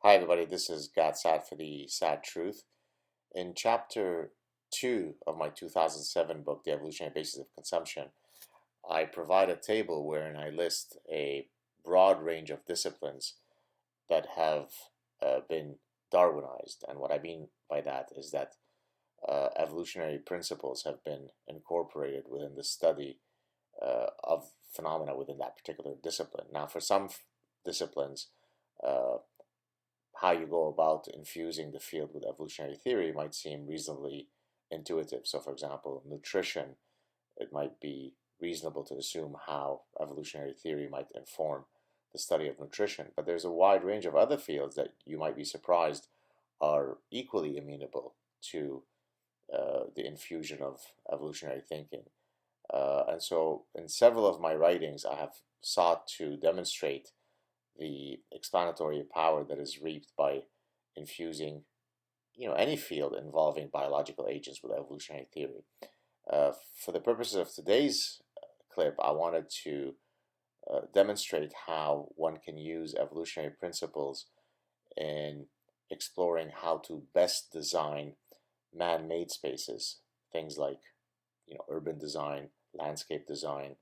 Hi everybody, this is SAAD for the SAAD Truth. In chapter 2 of my 2007 book, The Evolutionary Basis of Consumption, I provide a table wherein I list a broad range of disciplines that have been Darwinized. And what I mean by that is that evolutionary principles have been incorporated within the study of phenomena within that particular discipline. Now, for some disciplines, how you go about infusing the field with evolutionary theory might seem reasonably intuitive. So, for example, nutrition, it might be reasonable to assume how evolutionary theory might inform the study of nutrition. But there's a wide range of other fields that you might be surprised are equally amenable to the infusion of evolutionary thinking. And so, in several of my writings, I have sought to demonstrate the explanatory power that is reaped by infusing, any field involving biological agents with evolutionary theory. For the purposes of today's clip, I wanted to demonstrate how one can use evolutionary principles in exploring how to best design man-made spaces, things like, urban design, landscape design,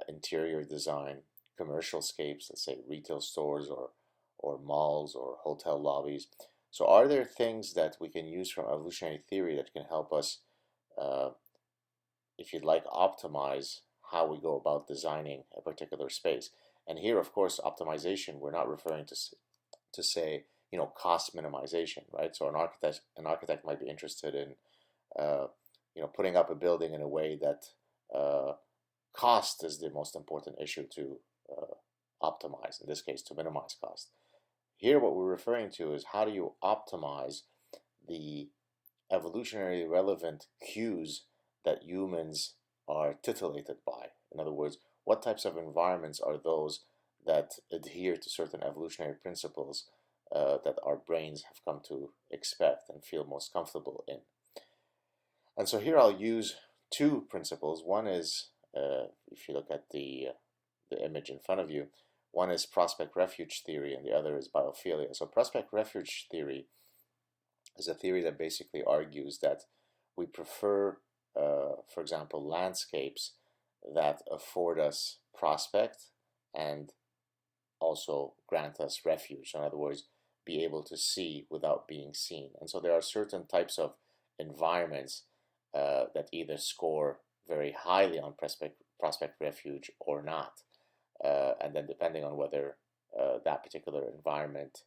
interior design, commercial scapes, let's say retail stores or malls or hotel lobbies. So are there things that we can use from evolutionary theory that can help us, if you'd like, optimize how we go about designing a particular space? And here, of course, optimization, we're not referring to say, cost minimization, right? So an architect might be interested in, putting up a building in a way that cost is the most important issue to optimize, in this case, to minimize cost. Here, what we're referring to is how do you optimize the evolutionarily relevant cues that humans are titillated by. In other words, what types of environments are those that adhere to certain evolutionary principles that our brains have come to expect and feel most comfortable in. And so here I'll use two principles. One is, if you look at the image in front of you, one is prospect-refuge theory and the other is biophilia. So prospect-refuge theory is a theory that basically argues that we prefer, for example, landscapes that afford us prospect and also grant us refuge. So in other words, be able to see without being seen. And so there are certain types of environments that either score very highly on prospect-refuge or not. And then depending on whether that particular environment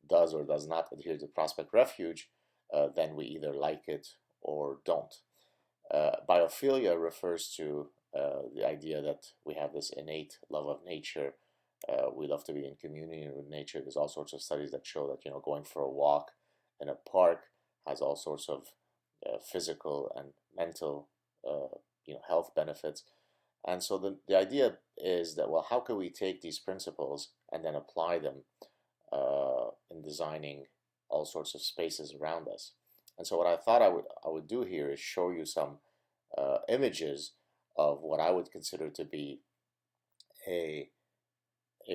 does or does not adhere to prospect-refuge, then we either like it or don't. Biophilia refers to the idea that we have this innate love of nature. We love to be in communion with nature. There's all sorts of studies that show that going for a walk in a park has all sorts of physical and mental health benefits. And so the idea is that, well, how can we take these principles and then apply them in designing all sorts of spaces around us? And so what I thought I would do here is show you some images of what I would consider to be a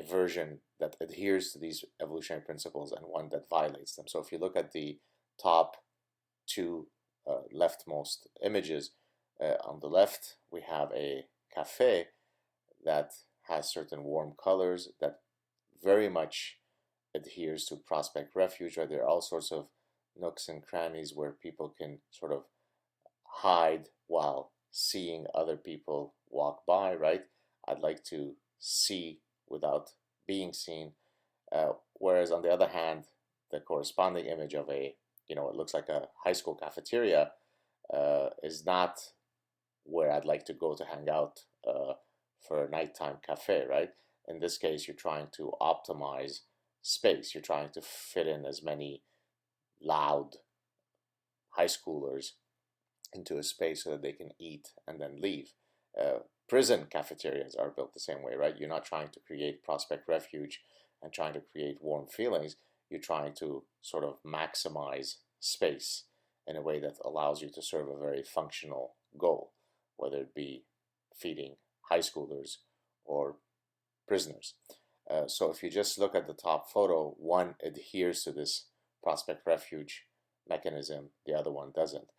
version that adheres to these evolutionary principles and one that violates them. So if you look at the top two leftmost images, on the left we have a cafe that has certain warm colors that very much adheres to prospect-refuge, right? There are all sorts of nooks and crannies where people can sort of hide while seeing other people walk by, right? I'd like to see without being seen. Whereas on the other hand, the corresponding image of it looks like a high school cafeteria, is not where I'd like to go to hang out for a nighttime cafe, right? In this case, you're trying to optimize space. You're trying to fit in as many loud high schoolers into a space so that they can eat and then leave. Prison cafeterias are built the same way, right? You're not trying to create prospect-refuge and trying to create warm feelings. You're trying to sort of maximize space in a way that allows you to serve a very functional goal, whether it be feeding high schoolers or prisoners. So if you just look at the top photo, one adheres to this prospect refuge mechanism, the other one doesn't.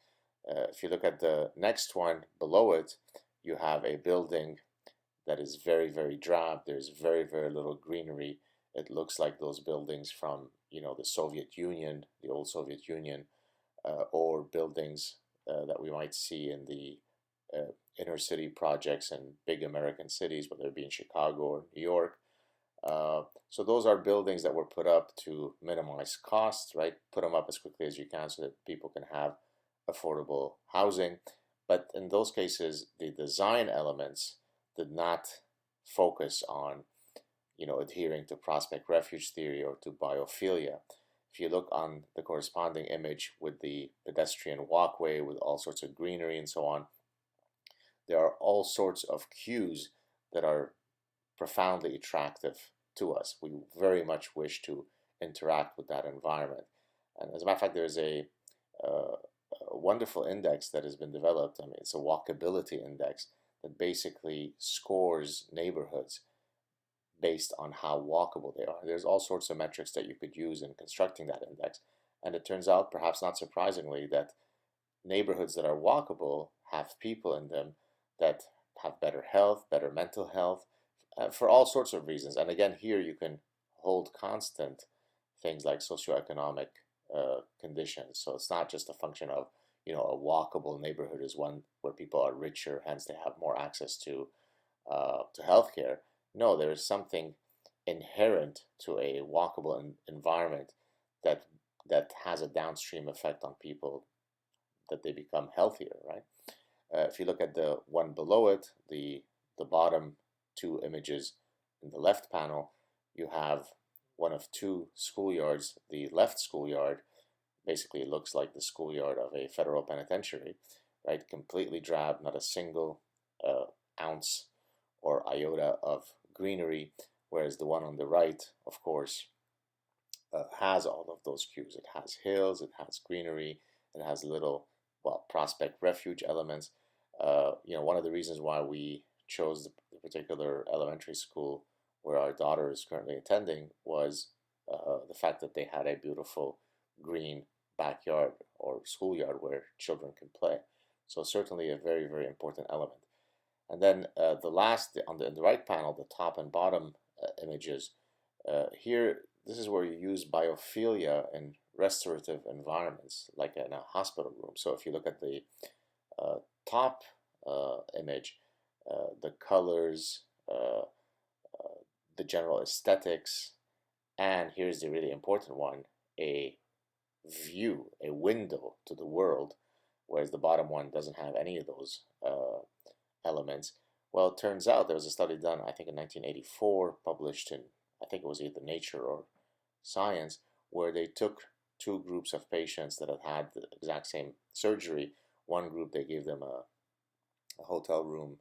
If you look at the next one below it, you have a building that is very, very drab. There's very, very little greenery. It looks like those buildings from, the Soviet Union, the old Soviet Union, or buildings that we might see in the inner city projects in big American cities, whether it be in Chicago or New York. So those are buildings that were put up to minimize costs, right? Put them up as quickly as you can so that people can have affordable housing. But in those cases, the design elements did not focus on, adhering to prospect refuge theory or to biophilia. If you look on the corresponding image with the pedestrian walkway with all sorts of greenery and so on, there are all sorts of cues that are profoundly attractive to us. We very much wish to interact with that environment. And as a matter of fact, there's a wonderful index that has been developed. I mean, it's a walkability index that basically scores neighborhoods based on how walkable they are. There's all sorts of metrics that you could use in constructing that index. And it turns out, perhaps not surprisingly, that neighborhoods that are walkable have people in them that have better health, better mental health, for all sorts of reasons. And again, here you can hold constant things like socioeconomic conditions. So it's not just a function of, a walkable neighborhood is one where people are richer, hence they have more access to healthcare. No, there is something inherent to a walkable environment that has a downstream effect on people, that they become healthier, right? If you look at the one below it, the bottom two images in the left panel, you have one of two schoolyards. The left schoolyard basically looks like the schoolyard of a federal penitentiary, right? Completely drab, not a single ounce or iota of greenery, whereas the one on the right, of course, has all of those cues. It has hills, it has greenery, it has little, prospect refuge elements. One of the reasons why we chose the particular elementary school where our daughter is currently attending was the fact that they had a beautiful green backyard or schoolyard where children can play. So certainly a very, very important element. And then the last, in the right panel, the top and bottom images, here, this is where you use biophilia in restorative environments, like in a hospital room. So if you look at the top image, the colors, the general aesthetics, and here's the really important one, a view, a window to the world, whereas the bottom one doesn't have any of those elements. Well, it turns out there was a study done, I think in 1984, published in, I think it was either Nature or Science, where they took two groups of patients that had the exact same surgery. One group, they gave them a hotel room,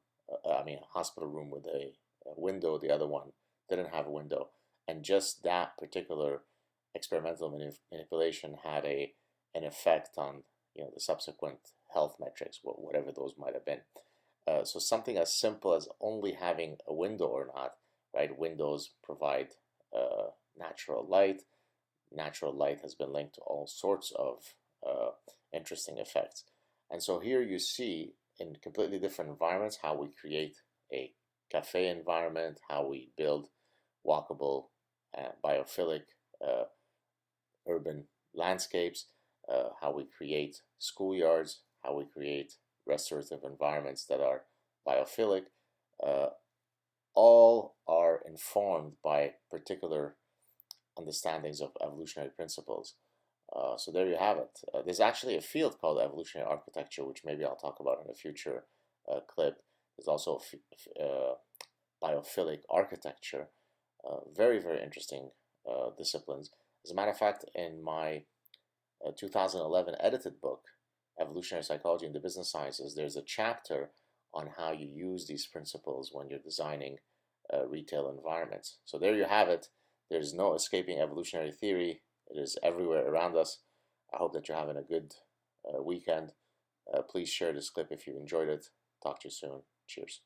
a hospital room with a window. The other one didn't have a window. And just that particular experimental manipulation had an effect on the subsequent health metrics, whatever those might have been. So something as simple as only having a window or not, right? Windows provide natural light. Natural light has been linked to all sorts of interesting effects. And so here you see in completely different environments how we create a cafe environment, how we build walkable, biophilic urban landscapes, how we create schoolyards, how we create restorative environments that are biophilic. All are informed by particular understandings of evolutionary principles. So there you have it. There's actually a field called evolutionary architecture, which maybe I'll talk about in a future clip. There's also biophilic architecture. Very, very interesting disciplines. As a matter of fact, in my 2011 edited book, Evolutionary Psychology in the Business Sciences, there's a chapter on how you use these principles when you're designing retail environments. So there you have it. There's no escaping evolutionary theory. It is everywhere around us. I hope that you're having a good weekend. Please share this clip if you enjoyed it. Talk to you soon. Cheers.